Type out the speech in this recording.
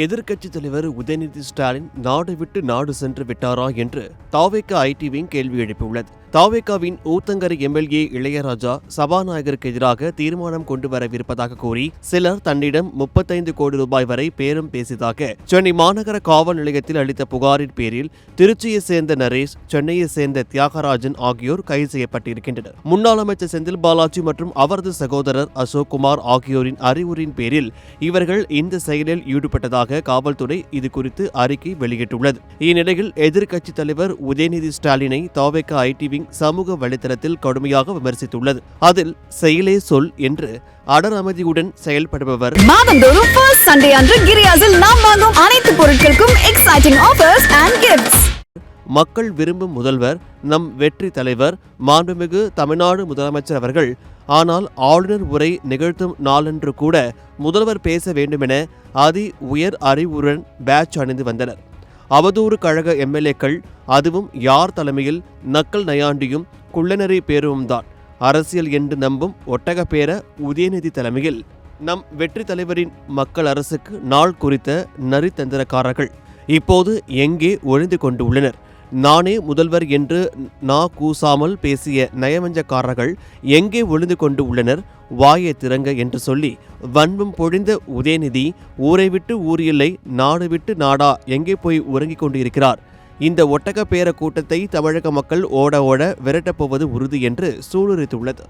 எதிர்க்கட்சித் தலைவர் உதயநிதி ஸ்டாலின் நாடு விட்டு நாடு சென்று விட்டாரா என்று தாவேகா ஐடி விங் கேள்வி எழுப்பியுள்ளது. தாவேகாவின் ஊத்தங்கரை எம்எல்ஏ இளையராஜா சபாநாயகருக்கு எதிராக தீர்மானம் கொண்டு வரவிருப்பதாக கூறி சிலர் தன்னிடம் 35 கோடி ரூபாய் வரை பேரம் பேசியதாக சென்னை மாநகர காவல் நிலையத்தில் அளித்த புகாரின் பேரில் திருச்சியைச் சேர்ந்த நரேஷ், சென்னையைச் சேர்ந்த தியாகராஜன் ஆகியோர் கைது செய்யப்பட்டிருக்கின்றனர். முன்னாள் அமைச்சர் செந்தில் பாலாஜி மற்றும் அவரது சகோதரர் அசோக் குமார் ஆகியோரின் அறிவுரின் பேரில் இவர்கள் இந்த செயலில் ஈடுபட்டதாக காவல்துறை இதுகுறித்து அறிக்கை வெளியிட்டுள்ளது. இந்நிலையில் எதிர்க்கட்சித் தலைவர் உதயநிதி ஸ்டாலினை தாவேகா ஐடி சமூக வலைதளத்தில் கடுமையாக விமர்சித்துள்ளது. அதில் செயலே சொல் என்று அடர் அமைதியுடன் செயல்படுபவர் மாதந்தோறும் ஃபர்ஸ்ட் சண்டே அன்று கிரியாஸில் நாம் வாங்கும் அனைத்து பொருட்களுக்கும் எக்ஸைட்டிங் ஆஃபர்ஸ் அண்ட் கிஃப்ட்ஸ். மக்கள் விரும்பும் முதல்வர் நம் வெற்றி தலைவர் மாண்புமிகு தமிழ்நாடு முதலமைச்சர் அவர்கள். ஆனால் ஆளுநர் உரை நிகழ்த்தும் நாளன்று கூட முதல்வர் பேச வேண்டுமென அதி உயர் அறிவுடன் பேட்ச் அணிந்து வந்தனர். அவதூறு கழக எம்எல்ஏக்கள், அதுவும் யார் தலைமையில் நக்கல் நயாண்டியும் குள்ளநெறி பேரும்தான். அரசியல் என்று நம்பும் ஒட்டகப்பேர உதயநிதி தலைமையில் நம் வெற்றி தலைவரின் மக்கள் அரசுக்கு நாள் குறித்த நரித்தந்திரக்காரர்கள் இப்போது எங்கே ஒழிந்து கொண்டு உள்ளனர்? நானே முதல்வர் என்று கூசாமல் பேசிய நயவஞ்சக்காரர்கள் எங்கே ஒளிந்து கொண்டு உள்ளனர்? வாயை திறங்க என்று சொல்லி வன்பம் பொழிந்த உதயநிதி ஊரை விட்டு ஊர் இல்லை, நாடு விட்டு நாடா எங்கே போய் உறங்கிக் கொண்டு இருக்கிறார்? இந்த ஒட்டக பேர கூட்டத்தை தமிழக மக்கள் ஓட ஓட விரட்டப் போவது உறுதி என்று சூளுரைத்துள்ளது.